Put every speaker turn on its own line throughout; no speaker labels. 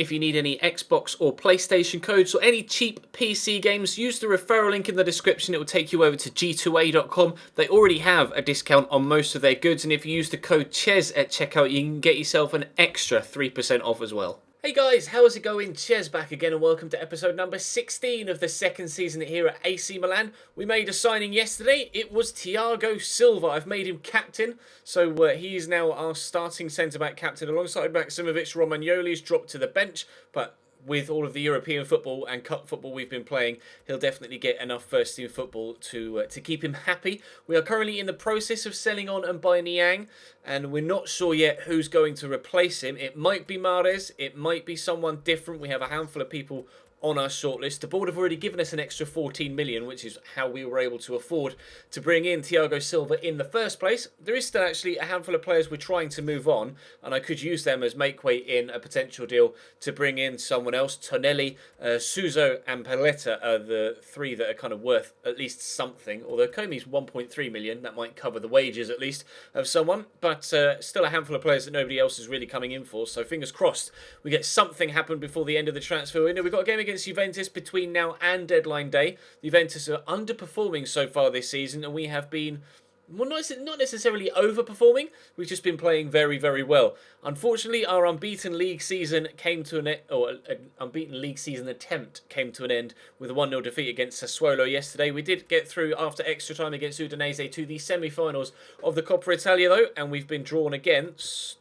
If you need any Xbox or PlayStation codes or any cheap PC games, use the referral link in the description. It will take you over to g2a.com. They already have a discount on most of their goods, and if you use the code CHES at checkout, you can get yourself an extra 3% off as well. Hey guys, how is it going? Ches back again and welcome to episode number 16 of the second season here at AC Milan. We made a signing yesterday. It was Thiago Silva. I've made him captain, so he is now our starting centre-back captain alongside Maksimovic. Romagnoli's dropped to the bench, but with all of the European football and cup football we've been playing, he'll definitely get enough first team football to keep him happy. We are currently in the process of selling on Mbanyang, and we're not sure yet who's going to replace him. It might be Mahrez, it might be someone different. We have a handful of people on our shortlist. The board have already given us an extra 14 million, which is how we were able to afford to bring in Thiago Silva in the first place. There is still actually a handful of players we're trying to move on, and I could use them as makeweight in a potential deal to bring in someone else. Tonelli, Suso and Paletta are the three that are kind of worth at least something, although Comey's 1.3 million, that might cover the wages at least of someone, but still a handful of players that nobody else is really coming in for, so fingers crossed we get something happen before the end of the transfer window. We've got a game against Juventus between now and deadline day. Juventus are underperforming so far this season, and we have been, well, not necessarily overperforming. We've just been playing very, very well. Unfortunately, our unbeaten league season came to an end, or an unbeaten league season attempt came to an end with a 1-0 defeat against Sassuolo yesterday. We did get through after extra time against Udinese to the semi-finals of the Coppa Italia, though, and we've been drawn against,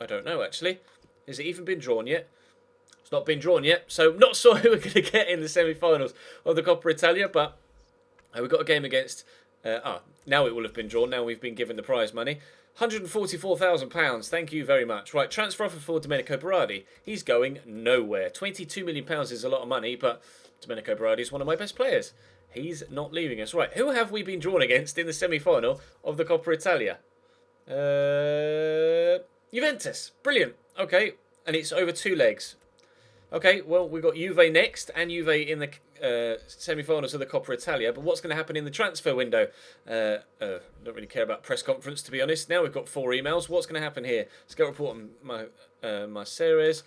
I don't know, actually. Has it even been drawn yet? Not been drawn yet, so not sure who we're going to get in the semi-finals of the Coppa Italia, but we've got a game against, now it will have been drawn, now we've been given the prize money. £144,000, thank you very much. Right, transfer offer for Domenico Berardi. He's going nowhere. £22 million is a lot of money, but Domenico Berardi is one of my best players. He's not leaving us. Right, who have we been drawn against in the semi-final of the Coppa Italia? Juventus, brilliant. Okay, and it's over 2 legs. Okay, well, we've got Juve next, and Juve in the semi-finals of the Coppa Italia. But what's going to happen in the transfer window? Don't really care about press conference, to be honest. Now we've got 4 emails. What's going to happen here? Scout report on my series.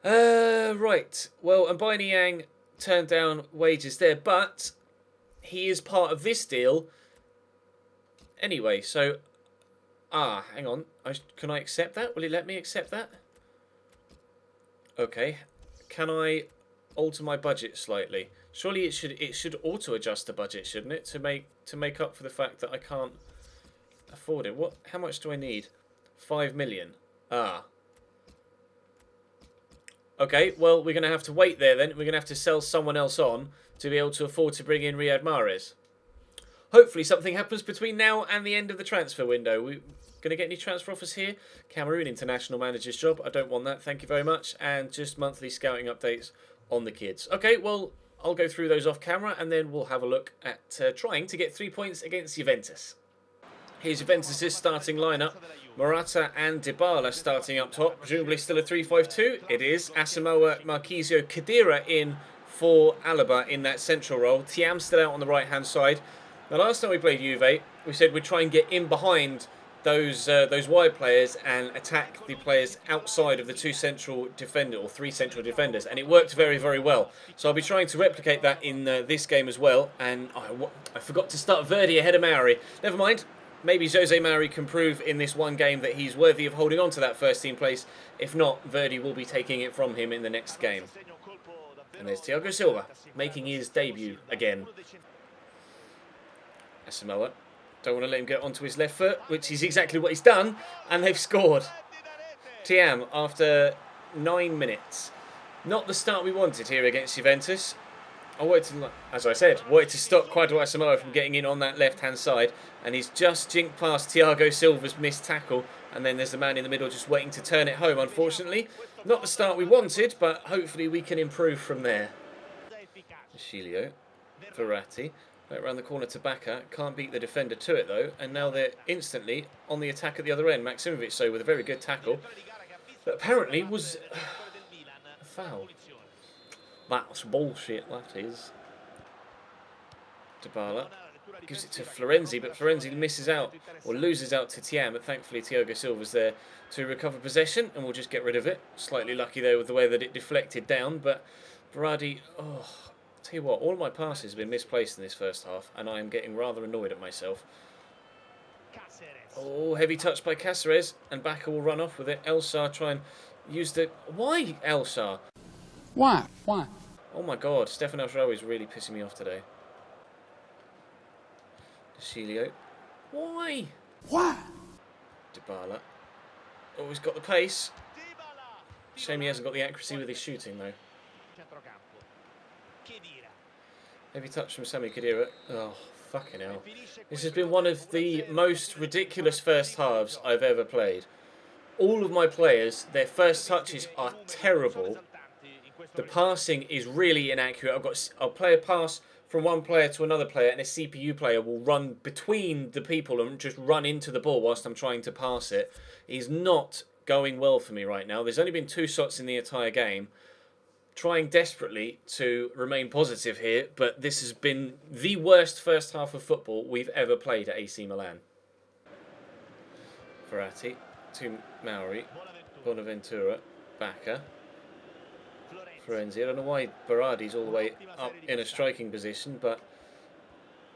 Right. Well, Mbanyang turned down wages there, but he is part of this deal anyway. So, hang on. Can I accept that? Will he let me accept that? Okay. Can I alter my budget slightly? Surely it should auto adjust the budget, shouldn't it, to make up for the fact that I can't afford it. How much do I need? 5 million. Okay, well, we're going to have to wait there then. We're going to have to sell someone else on to be able to afford to bring in Riyad Mahrez. Hopefully something happens between now and the end of the transfer window. We're going to get any transfer offers here. Cameroon international manager's job. I don't want that. Thank you very much. And just monthly scouting updates on the kids. Okay, well, I'll go through those off camera and then we'll have a look at trying to get 3 points against Juventus. Here's Juventus' starting lineup. Morata and Dybala starting up top. Presumably still a 3-5-2. It is. Asamoah, Marquisio, Khedira in for Alaba in that central role. Thiam still out on the right-hand side. The last time we played Juve, we said we'd try and get in behind those wide players and attack the players outside of the 2 central defenders or 3 central defenders, and it worked very, very well. So I'll be trying to replicate that in this game as well. And I forgot to start Verdi ahead of Mauri. Never mind. Maybe Jose Mauri can prove in this one game that he's worthy of holding on to that first team place. If not, Verdi will be taking it from him in the next game. And there's Thiago Silva making his debut again. Asamoah. Don't want to let him get onto his left foot, which is exactly what he's done, and they've scored. Thiam after 9 minutes. Not the start we wanted here against Juventus. I wanted to, as I said, to stop Kwadwo Asamoah from getting in on that left-hand side, and he's just jinked past Thiago Silva's missed tackle, and then there's the man in the middle just waiting to turn it home, unfortunately. Not the start we wanted, but hopefully we can improve from there. Chilio, Verratti. Right around the corner to Bacca. Can't beat the defender to it, though. And now they're instantly on the attack at the other end. Maksimovic, so with a very good tackle. But apparently was a foul. That's bullshit, that is. Dybala. gives it to Florenzi, but Florenzi misses out, or loses out to Tiam, but thankfully Thiago Silva's there to recover possession, and we'll just get rid of it. Slightly lucky there with the way that it deflected down, but Berardi, oh, tell you what, all of my passes have been misplaced in this first half, and I am getting rather annoyed at myself. Oh, heavy touch by Cáceres, and Bacca will run off with it. Elsar try and use the... Why Elsar?
Why? Why?
Oh my god, Stefan Elsar is really pissing me off today. Deschilio. Why?
Why?
Dybala. Oh, he's got the pace. Shame he hasn't got the accuracy with his shooting, though. Heavy touch from Sami Khedira. Oh, fucking hell. This has been one of the most ridiculous first halves I've ever played. All of my players, their first touches are terrible. The passing is really inaccurate. I'll play a pass from one player to another player, and a CPU player will run between the people and just run into the ball whilst I'm trying to pass it. It's not going well for me right now. There's only been 2 shots in the entire game. Trying desperately to remain positive here, but this has been the worst first half of football we've ever played at AC Milan. Verratti to Mauri, Bonaventura, Bacca, Florenzi. I don't know why Berardi's all the way up in a striking position, but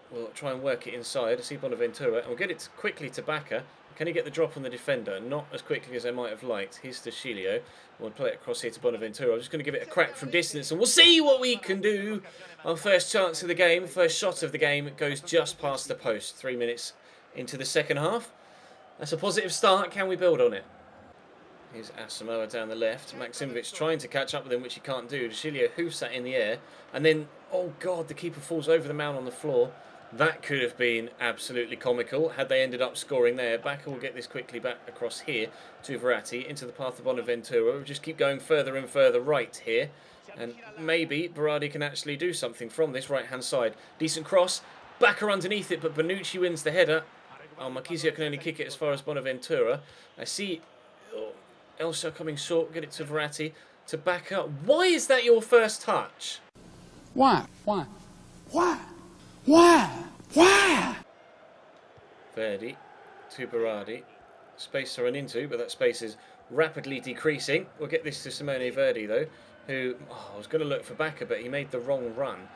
we'll try and work it inside. I see Bonaventura, and we'll get it quickly to Bacca. Can he get the drop on the defender? Not as quickly as I might have liked. Here's Deschilio. We'll play it across here to Bonaventura. I'm just going to give it a crack from distance, and we'll see what we can do. Our first chance of the game, first shot of the game, goes just past the post. 3 minutes into the second half. That's a positive start. Can we build on it? Here's Asamoah down the left. Maksimovic trying to catch up with him, which he can't do. Deschilio hoofs that in the air. And then, oh God, the keeper falls over the mound on the floor. That could have been absolutely comical had they ended up scoring there. Bacca will get this quickly back across here to Verratti, into the path of Bonaventura. We'll just keep going further and further right here. And maybe Berardi can actually do something from this right-hand side. Decent cross. Bacca underneath it, but Bonucci wins the header. Oh, Marchisio can only kick it as far as Bonaventura. I see Elsa coming short. Get it to Verratti. To Bacca. Why is that your first touch?
Why? Why? Why? Why? Why?
Verdi to Berardi. Space to run into, but that space is rapidly decreasing. We'll get this to Simone Verdi, though, who... Oh, I was going to look for Bacca, but he made the wrong run.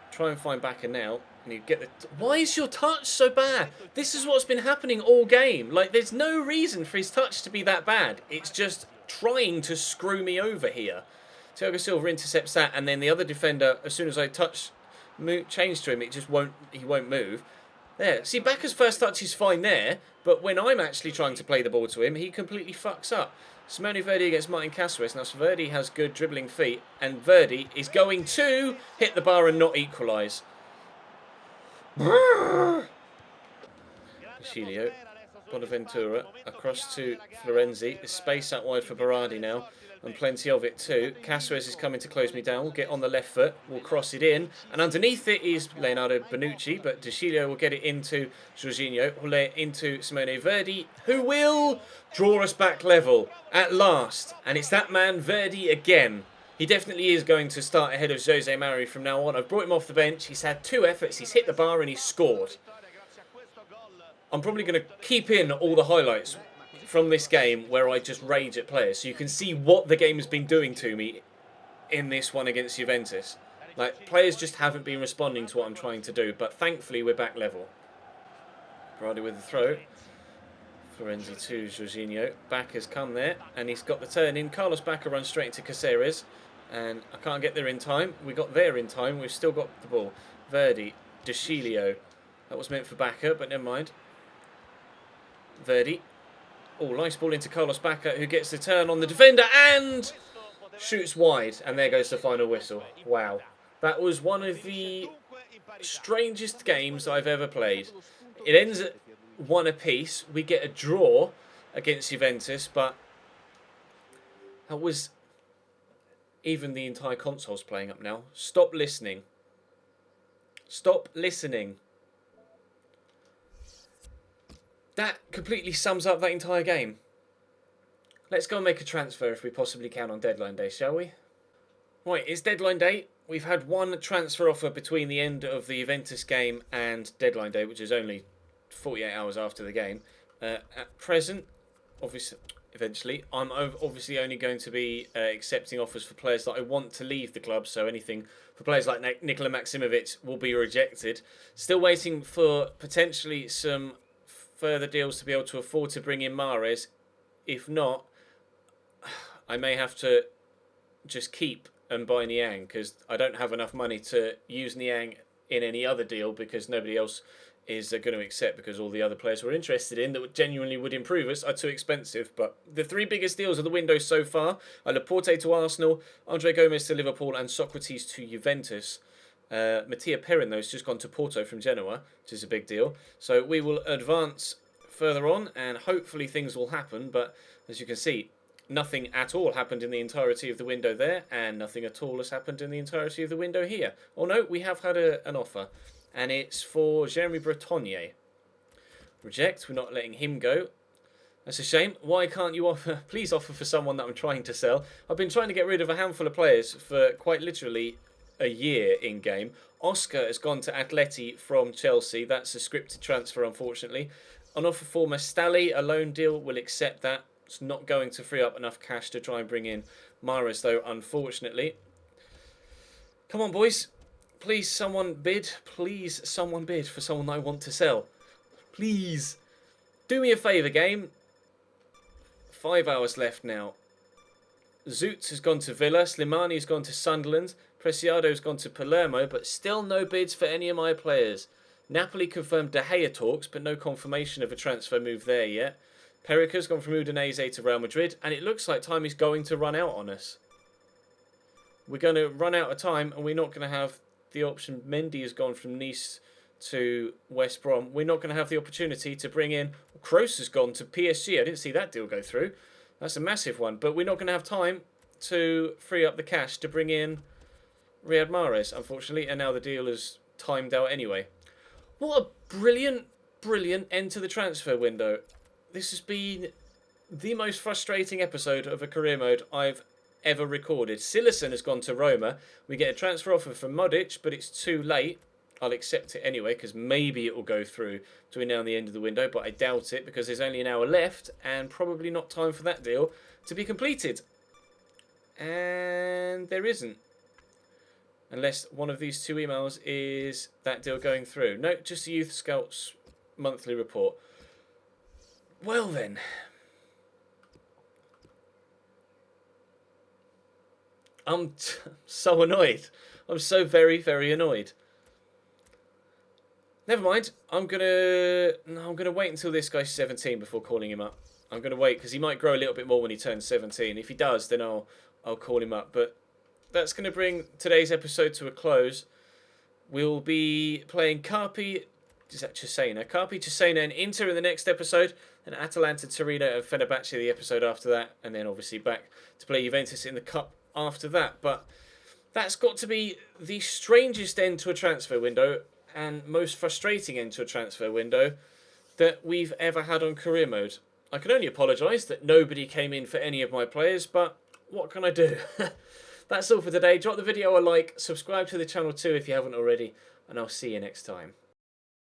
Try and find Bacca now. And you get the... Why is your touch so bad? This is what's been happening all game. Like, there's no reason for his touch to be that bad. It's just trying to screw me over here. Thiago Silva intercepts that, and then the other defender, as soon as I touch... change to him, he won't move. There, see, Bacca's first touch is fine there, but when I'm actually trying to play the ball to him, he completely fucks up. Simone Verdi against Martin Cáceres. Now, Verdi has good dribbling feet, and Verdi is going to hit the bar and not equalise. Deschilio, Bonaventura, across to Florenzi. There's space out wide for Berardi now. And plenty of it too. Cáceres is coming to close me down. We'll get on the left foot. We'll cross it in. And underneath it is Leonardo Bonucci. But Deschilio will get it into Jorginho. Who'll lay it into Simone Verdi, who will draw us back level at last. And it's that man, Verdi, again. He definitely is going to start ahead of Jose Mari from now on. I've brought him off the bench. He's had 2 efforts. He's hit the bar and he's scored. I'm probably going to keep in all the highlights from this game where I just rage at players, so you can see what the game has been doing to me in this one against Juventus. Like, players just haven't been responding to what I'm trying to do, but thankfully we're back level. Berardi with the throw. Florenzi to Jorginho. Bacca's come there, and he's got the turn in. Carlos Bacca runs straight into Cáceres, and I can't get there in time. We got there in time. We've still got the ball. Verdi, Deschilio. That was meant for Bacca, but never mind. Verdi. Oh, nice ball into Carlos Bacca, who gets the turn on the defender and shoots wide. And there goes the final whistle. Wow. That was one of the strangest games I've ever played. It ends at 1 apiece. We get a draw against Juventus, but that was... Even the entire console's playing up now. Stop listening. Stop listening. That completely sums up that entire game. Let's go and make a transfer if we possibly can on deadline day, shall we? Right, it's deadline day. we've had one transfer offer between the end of the Juventus game and deadline day, which is only 48 hours after the game. At present, obviously, eventually, I'm obviously only going to be accepting offers for players that I want to leave the club. So anything for players like Nikola Maximovic will be rejected. Still waiting for potentially some further deals to be able to afford to bring in Mahrez. If not, I may have to just keep and buy Niang, because I don't have enough money to use Niang in any other deal, because nobody else is going to accept, because all the other players we're interested in that genuinely would improve us are too expensive. But the three biggest deals of the window so far are Laporte to Arsenal, Andre Gomez to Liverpool, and Socrates to Juventus. Mattia Perin, though, has just gone to Porto from Genoa, which is a big deal. So we will advance further on, and hopefully things will happen. But as you can see, nothing at all happened in the entirety of the window there, and nothing at all has happened in the entirety of the window here. Oh no, we have had an offer, and it's for Jeremy Bretonnier. Reject, we're not letting him go. That's a shame. Why can't you offer? Please offer for someone that I'm trying to sell. I've been trying to get rid of a handful of players for quite literally a year in-game. Oscar has gone to Atleti from Chelsea. That's a scripted transfer, unfortunately. An offer for Mastali, a loan deal, will accept that. It's not going to free up enough cash to try and bring in Mahrez, though, unfortunately. Come on, boys. Please, someone bid. Please, someone bid for someone that I want to sell. Please. Do me a favour, game. 5 hours left now. Zoot has gone to Villa. Slimani has gone to Sunderland. Preciado has gone to Palermo, but still no bids for any of my players. Napoli confirmed De Gea talks, but no confirmation of a transfer move there yet. Perica's gone from Udinese to Real Madrid, and it looks like time is going to run out on us. We're going to run out of time, and we're not going to have the option. Mendy has gone from Nice to West Brom. We're not going to have the opportunity to bring in... Kroos has gone to PSG. I didn't see that deal go through. That's a massive one. But we're not going to have time to free up the cash to bring in Riyad Mahrez, unfortunately. And now the deal is timed out anyway. What a brilliant, brilliant end to the transfer window. This has been the most frustrating episode of a career mode I've ever recorded. Silerson has gone to Roma. We get a transfer offer from Modic, but it's too late. I'll accept it anyway, because maybe it will go through between now and the end of the window, but I doubt it, because there's only an hour left, and probably not time for that deal to be completed. And there isn't. Unless one of these two emails is that deal going through. No, just the Youth Scouts monthly report. Well then. I'm so annoyed. I'm so very, very annoyed. Never mind. I'm gonna wait until this guy's 17 before calling him up. I'm gonna wait because he might grow a little bit more when he turns 17. If he does, then I'll call him up. But that's gonna bring today's episode to a close. We'll be playing Carpi Cesena and Inter in the next episode, and Atalanta, Torino and Fenerbahce the episode after that, and then obviously back to play Juventus in the Cup after that. But that's got to be the strangest end to a transfer window and most frustrating end to a transfer window that we've ever had on career mode. I can only apologise that nobody came in for any of my players, but what can I do? That's all for today. Drop the video a like, subscribe to the channel too if you haven't already, and I'll see you next time.